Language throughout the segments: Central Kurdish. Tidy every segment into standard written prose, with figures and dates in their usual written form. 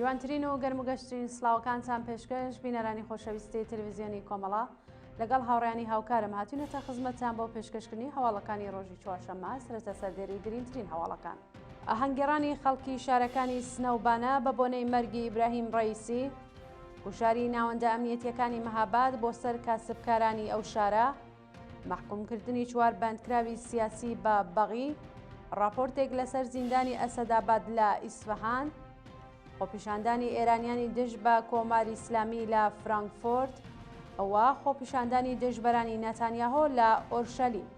جوانترین و گەرموگەشترین سلااوەکانتان پێشکەش بینەرانی خۆشەویستی تەلەڤیزیۆنی کۆمەڵا لەگەڵ هاوڕێیانی هاوکارم هاتوونەتە خزمەتتان بۆ پێشکەشکردنی هەواڵەکانی ڕۆژی چوارشەممە سەرەتا سەردێری گرنگترین هەواڵەکان. ئاهەنگگێڕانی خەڵکی شارەکانی سنەوبانە بە بۆنەی مەرگی ئیبراهیم ڕەئیسی، گوشاری ناوەندە ئەمنیەتیەکانی مەهاباد بۆ سەر کاسبکارانی ئەو شارە، محکومکردنی 4 بەندکراوی سیاسی بە بەغی، راپۆرتێک لەسەر زیندانی ئەسەداباد لە ئیسفەهان، خۆپیشاندانی ئێرانیانی دژ بە کۆماری ئیسلامی لە فرانکفۆرت، ئەوە خۆپیشاندانی دژبەرانی نەتانیاهۆ لە ئۆرشەلیم.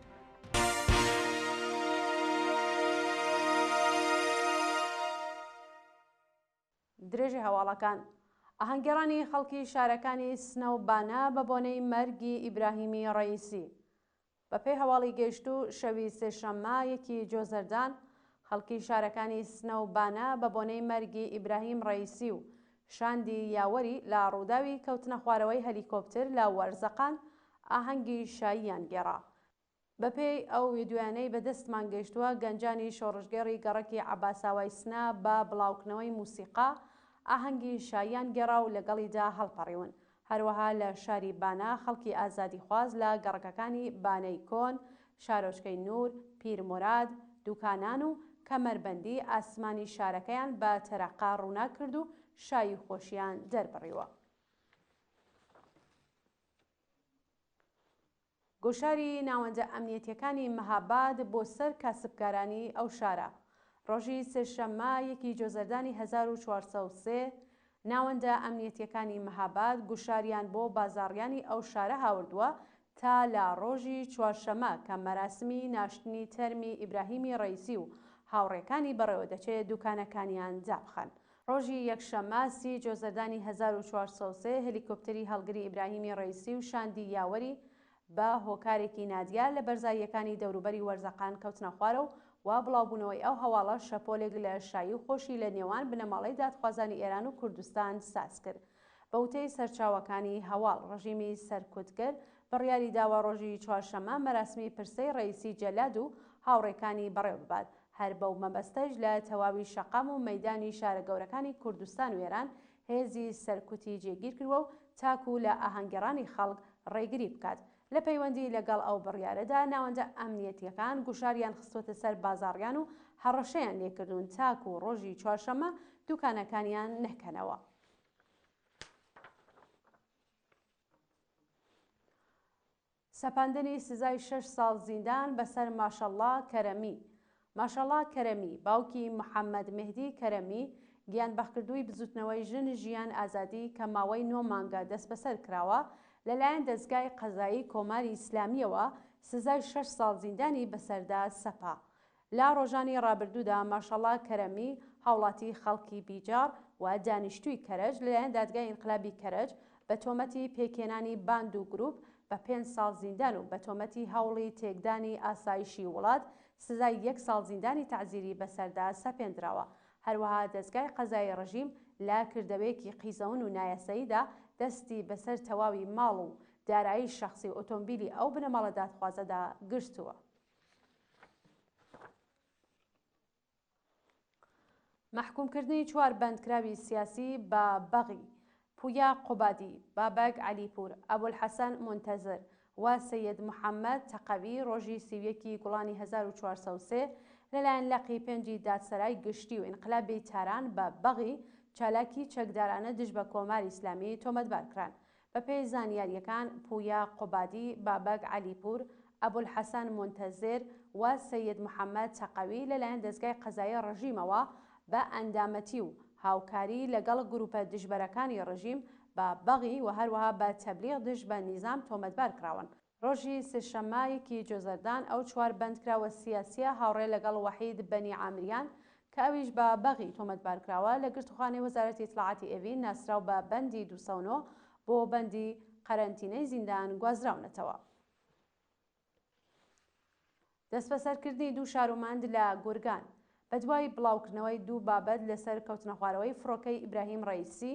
درێژی هەواڵەکان. ئاهەنگگێڕانی خەڵکی شارەکانی سنەوبانە بە بۆنەی مەرگی ئیبراهیمی ڕەئیسی. بەپێی هەواڵی گەیشت و شەوی سێشەممە 1 جۆزەردان، خەڵکی شارەکانی سنەوبانە بە بۆنەی مەرگی ئیبراهیم ڕەئیسی و شاندی یاوەری لە ڕووداوی کەوتنە خوارەوەی هەلیکۆپتر لە وەرزەقان ئاهەنگی شاییان گێڕا. بەپێی ئەو ویدیۆیانەی بەدەستمان گەیشتووە، گەنجانی شۆڕژگێڕی گەڕەکی عەباساوای سنە بە بڵاوکردنەوەی موسیقا ئاهەنگی شاییان گێڕا و لەگەڵیدا هەڵپەڕیون. هەروەها لە شاری بانە خەڵکی ئازادیخواز لە گەڕەکەکانی بانەی کۆن، شارۆچکەی نور، پیرموراد، دوکانان و کەمەربەندی ئاسمانی شارەکەیان بە تەرەقا ڕوونا کرد و شایی خۆشییان دەربڕیوە. گۆشاری ناوەندە ئەمنیەتیەکانی مەهاباد بۆ سەر کاسبکارانی ئەو شارە. ڕۆژی سێشەممە 1 جۆزەردانی 1403 ناوەندە ئەمنیەتیەکانی مەهاباد گوشاریان بۆ بازاڕیانی ئەو شارە هاوردووە تا لە ڕۆژی چوارشەممە کە مەراسمی ناشتنی تەرمی ئیبراهیمی ڕەئیسی و هاوڕێکانی بەڕێوە دەچێت دوکانەکانیان دابخەن. ڕۆژی یەکشەممە 30 جۆزەردانی 1403 هەلیکۆپتەری هەڵگری ئیبراهیمی ڕەئیسی و شاندی یاوەری بە هۆکارێکی نادیار لە بەرزاییەکانی دەوروبەری وەرزەقان کەوتنە خوارە و وا بڵاوبوونەوەی ئەو هەواڵە شەپۆلێک لە شایی و خۆشی لە نێوان بنەماڵەی دادخوازانی ئێران و کوردستان ساز کرد. بە وتەی سەرچاوەکانی هەواڵ، ڕژیمی سەرکوتگر بڕیاری داوە ڕۆژی چوارشەممە مەراسمی پرسەی ڕەئیسی جەلاد و هاوڕێکانی بەڕێوە ببات. هەر بەو مەبەستەش لە تەواوی شەقام و مەیدانی شارە گەورەکانی کوردستان و ئێران هێزی سەرکوتی جێگیر کردووە و تاکو لە ئاهەنگگێڕانی خەڵک ڕێگری بکات. لە پەیوەندی لەگەڵ ئەو بڕیارەدا ناوەندە ئەمنیەتیەکان گوشاریان خستوەتە سەر بازاڕیان و هەڕەشەیان لێکردوون تاکو ڕۆژی چوارشەممە دوکانەکانیان نەکەنەوە. سەپاندنی سزای 6 ساڵ زیندان بەسەر ماشەڵڵا کەرەمی. ماشەڵڵا کەرەمی باوکی محەممەد مهدی کەرەمی گیانبەخکردووی بزوتنەوەی ژن ژیان ئازادی کە ماوەی 9 مانگە دەست بەسەر کراوە لەلایەن دەستگای قەزایی کۆماری ئیسلامیەوە سزای 6 ساڵ زیندانی بەسەردا سەپا. لا ڕۆژانی ڕابردوودا ماشەڵڵا کەرەمی هاوڵاتی خەڵکی بیجار و دانیشتووی کەرەج لەلایەن دادگای ئینقلابی کەرەج بە تۆمەتی پێکێنانی باند و گروپ بە 5 ساڵ زیندان و بە تۆمەتی هەوڵی تێکدانی ئاسایشی وڵات سزای 1 ساڵ زیندانی تەعزیری بەسەردا سەپێنراوە. هەروەها دەستگای قەزایی ڕژیم لا کردەوەیەکی قیزەون و نایاسەییدا دەستی بەسەر تەواوی ماڵ و دارایی شەخصی و ئۆتۆمبیلی ئەو بنەماڵە دادخوازەدا گرتووە. محکومکردنی 4 بەندکراوی سیاسی بە بەغی، پویا قوبادی، بابەک عەلیپور، ئەبولحەسەن مونتەزر و سەید محەممەد تەقەوی ڕۆژی 31 گوڵانی 1403 لەلایەن لەقی 5 دادسەرای گشتی و ئینقلابی تاران بە بەغی چالاکی چەکدارانە دژ بە کۆماری ئیسلامی تۆمەتبارکران. بەپێی زانیاریەکان، پویا قوبادی، بابەک عەلیپور، ئەبولحەسەن مونتەزر و سەید محەممەد تەقەوی لەلایەن دەستگای قەزایی ڕژیمەوە بە ئەندامەتی و هاوکاری لەگەڵ گروپە دژبەرەکانی ڕژیم بە بەغی و هەروەها بە تەبلیغ دژ بە نیزام تۆمەتبار کراون. ڕۆژی سێشەممە 1 جۆزەردان ئەو 4 بەندکراوە سیاسیە هاوڕێ لەگەڵ وەحید بەنی عامریان کە ئەویش بە بەغی تۆمەتبارکراوە لە گرتوخانەی وەزارەتی ئیتلاعاتی ئێڤین ناسراو بە بەندی 209 بۆ بەندی قەرەنتینەی زیندان گوازراونەتەوە. دەستبەسەرکردنی 2 شاروماند لە گورگان. بەدوای بڵاوکردنەوەی 2 بابەت لەسەر کەوتنە خوارەوەی فڕۆکەی ئیبراهیم ڕەئیسی،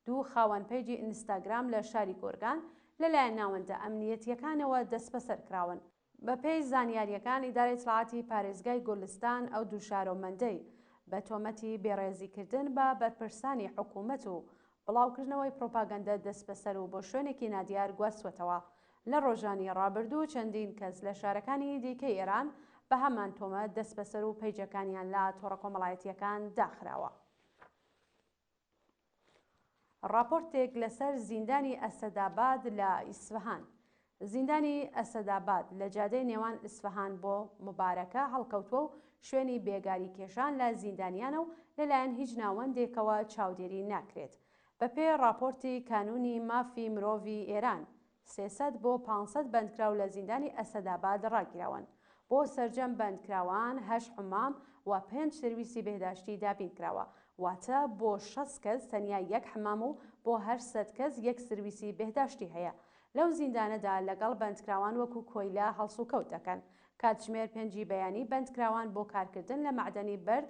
2 خاوەن پێیجی ئینستاگرام لە شاری گۆرگان لەلایەن ناوەندە ئەمنیەتیەکانەوە دەستبەسەر کراون. بەپێی زانیاریەکان ئیدارەی ئیتلاعاتی پارێزگای گۆلستان ئەو 2 شارۆمەندەی بە تۆمەتی بێڕێزیکردن بە بەرپرسانی حکوومەت و بڵاوکردنەوەی پرۆپاگەندە دەست بەسەر و بۆ شوێنێکی نادیار گواستوەتەوە. لە ڕۆژانی ڕابردوو چەندین کەس لە شارەکانی دیکەی ئێران بە هەمان تۆمەت دەست بەسەر و پەیجەکانیان لە تۆڕە کۆمەڵایەتیەکان داخراوە. راپۆرتێک لەسەر زیندانی ئەسەداباد لە ئیسفەهان. زیندانی ئەسەداباد لە جادەی نێوان ئیسفەهان بۆ مبارەکە هەڵکەوتووە و شوێنی بێگاری کێشان لە زیندانیانە و لەلایەن هیچ ناوەندێکەوە چاودێری ناکرێت. بەپێ راپۆرتی کانونی مافی مرۆڤی ئێران 300 بۆ 500 بەندکراو لە زیندانی ئەسەداباد ڕاگیراون. بۆ سەرجەم بەندکراوان 8 حمام و 5 سرویسی بێداشتی دابین کراوە، واتە بۆ 6 کەس تەنیا 1 حمام و بۆ 800 کەس 1 سرویسی بێداشتی هەیە. لەو زیندانەدا لەگەڵ بەندکراوان وەکو کۆیلا هەڵس و کەوت دەکەن. کاتژمێر 5 بەیانی بەندکراوان بۆ کارکردن لە معدەنی بەرد،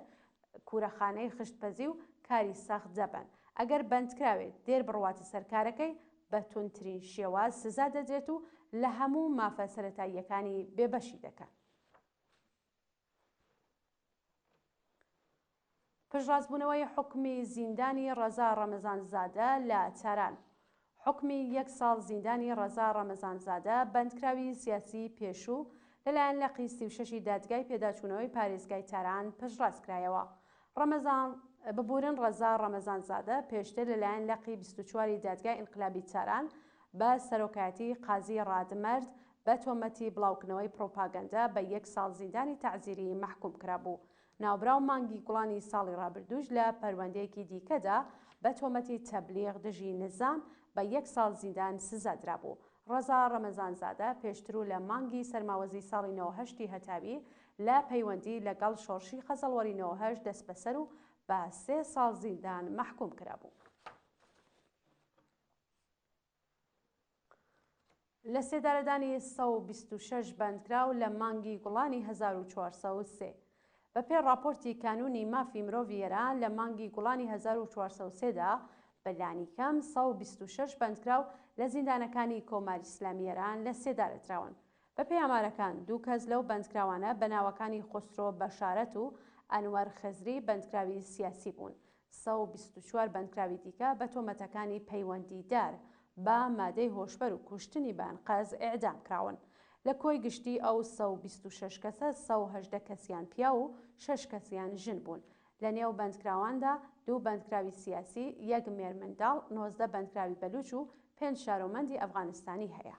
کوورەخانەی خشتپەزی و کاری سەخت دەبن. ئەگەر بەندکراوێت دێر بڕواتە سەرکارەکەی بە توندترین شێواز سزا دەدرێت و لە هەموو مافە سەرەتاییەکانی بێبەشی دەکەن. پشتڕاستبوونەوەی حکمی زیندانی ڕەزا ڕەمەزانزادە لە تاران. حکمی 1 ساڵ زیندانی ڕەزا ڕەمەزانزادە بەندکراوی سیاسی پێشوو لەلایەن لەقی 36 دادگای پێداچوونەوەی پارێزگای تاران پشتڕاست کرایەوە. ببورن ڕەزا ڕەمەزانزادە پێشتر لەلایەن لەقی 24 دادگای ئینقلابی تاران بە سەرۆکایەتی قازی ڕادمەرد بە تۆمەتی بڵاوکردنەوەی پرۆپاگەندە بە 1 ساڵ زیندانی تەعزیری محکوم کرابوو. ناوبراو مانگی گوڵانی ساڵی ڕابردووش لە پەروەندەیەکی دیکەدا بە تۆمەتی تەبلیغ دژی نظام بە 1 ساڵ زیندان سزا درابوو. ڕەزا ڕەمەزانزادە پێشتر و لە مانگی سەرماوەزی ساڵی 98 هەتاوی لە پەیوەندی لەگەڵ شۆڕشی خەزەڵوەری 98 دەست بەسەر و بە 3 ساڵ زیندان محکوم کرابوو. لە سێدارەدانی 126 بەندکراو لە مانگی گوڵانی 1403 بەپێ راپۆرتی کانونی مافی مرۆڤی ئێران لە مانگی گوڵانی 1403دا بەلانیکەم 126 بەندکراو لە زیندانەکانی کۆماری ئیسلامی ئێران لە سێدارەدراون. بەپێی ئامارەکان 2 کەس لەو بەندکراوانە بە ناوەکانی خۆسرۆ بەشارەت و ئەنوەر خزری بەندکراوی سیاسی بوون. 124 بەندکراوی دیکە بە تۆمەتەکانی پەیوەندیدار بە مادەی هۆشبەر و کوشتنی بانقەز ئێعدام کراون. لە کۆی گشتی ئەو 126 کەسە 118 کەسیان پیا و 6 کەسیان ژن بوون. لە نێو بەندکراواندا 2 بەندکراوی سیاسی، 1 مێرمنداڵ، 19 بەندکراوی بەلوچ و 5 شارۆمەندی ئەفغانستانی هەیە.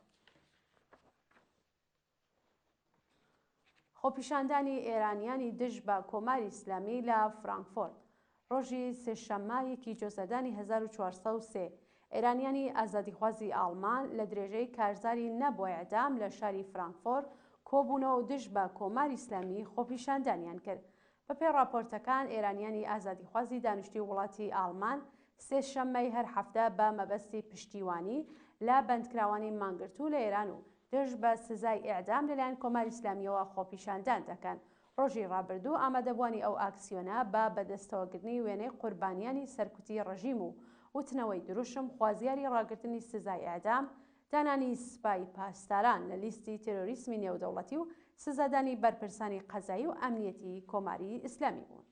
خۆپیشاندانی ئێرانیانی دژ بە کۆماری ئیسلامی لە فرانکفۆرت. ڕۆژی سێشەممایەکی جۆزەردانی 1403 ئێرانیانی ئازادیخوازی ئاڵمان لە درێژەی کارزاری نەبووە ئێعدام لە شاری فرانکفۆرت کۆبوونەوە و دژ بە کۆماری ئیسلامی خۆپیشاندانیان کرد. بەپێی راپۆرتەکان ئێرانیانی ئازادیخوازی دانیشتووی وڵاتی ئاڵمان سێشەممەی هەر هەفتە بە مەبەستی پشتیوانی لە بەندکراوانی مانگرتوو لە ئێران و دژ بە سزای ئێعدام لەلایەن کۆماری ئیسلامیەوە خۆپیشاندان دەکەن. ڕۆژی ڕابردوو ئامادەبوانی ئەو ئاکسیۆنە بە بەدەستەوەگرتنی وێنەی قوربانیانی سەرکوتی ڕژیم و وتنەوەی دروشم خوازیاری ڕاگررتنی سزای ئێعدام، دانانی سپای پاسداران لە لیستی تێرۆریسمی نێودەوڵەتی و سزادانی بەرپرسانی قەزایی و ئەمنیەتی کۆماری ئیسلامی بوون.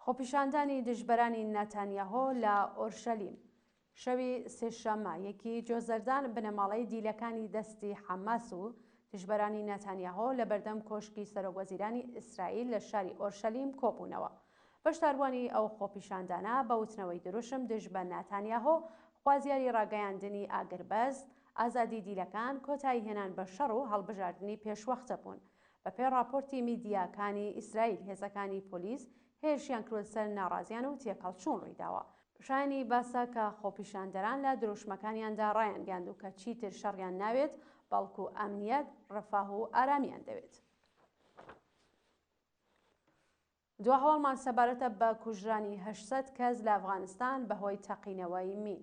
خۆپیشاندانی دژبەرانی نەتانیاهۆ لە ئۆرشەلیم. شەوی سێشەممایەکی جۆزەردان بنەماڵەی دیلەکانی دەستی حەماس و دژبەرانی نەتانیاهۆ لە بەردەم کۆشکی سەرۆکوەزیرانی ئیسرائیل لە شاری ئۆرشەلیم کۆبوونەوە. بەشداربوونی ئەو خۆپیشاندانە بە وتنەوەی دروشم دژ بە نەتانیاهۆ خوازیاری ڕاگەیاندنی ئاگربەست، ئازادی دیلەکان، کۆتایی هێنان بە شەڕ و هەڵبژاردننی پێشوەختە بوون. بەپێی راپۆرتی میدیاکانی ئیسرائیل هێزەکانی پۆلیس هێرشیان کردوە سەر ناڕازیان و تێکەڵچوون ڕوویداوە. شایانی باسە کە خۆپیشاندەران لە دروشمەکانیاندا ڕایانگەاند و کە چیتر شەڕیان ناوێت بەڵکو ئەمنیەت، ڕەفاه و ئارامیان دەوێت. دوا هەواڵمان سەبارەتە بە کوژرانی 800 کەس لە ئەفغانستان بەهۆی تەقینەوەی مین.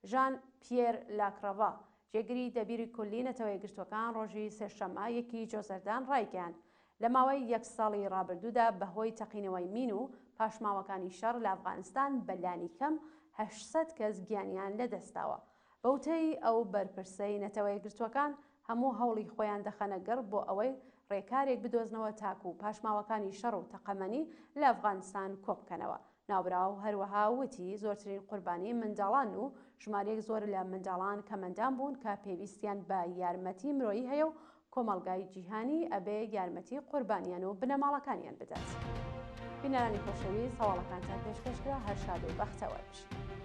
ژان پیێر لاکڕەڤا جێگری دەبیری کولی نەتەوە یەکگرتووەکان ڕۆژی سێشەممایەکی جۆزەردان ڕایگەیاند لە ماوەی 1 ساڵی ڕابردوودا بەهۆی تەقینەوەی مین و پاشماوەکانی شەڕ لە ئەفغانستان بەلانیکەم 800 کەس گیانیان لەدەستاوە. بەوتەی ئەو بەرپرسەی نەتەوە یەکگرتووەکان هەموو هەوڵی خۆیان دەخەنە گەڕ بۆ ئەوەی ڕێکارێک بدۆزنەوە تاکو و پاشماوەکانی شەڕ و تەقەمەنی لە ئەفغانستان کۆبکەنەوە. ناوبراو هەروەها وتی زۆرترین قوربانی منداڵان و ژمارەیەک زۆر لە منداڵان کە مەندان بوون کە پێویستیان بە یارمەتی مرۆیی هەیە و کۆمەڵگای جیهانی ئەبێ یارمەتی قوربانیان و بنەماڵەکانیان بدات. بینەرانی خۆشەویست، هەواڵەکانتان پێشکەشکرا، هەر شاد و بەختەوەر بشن.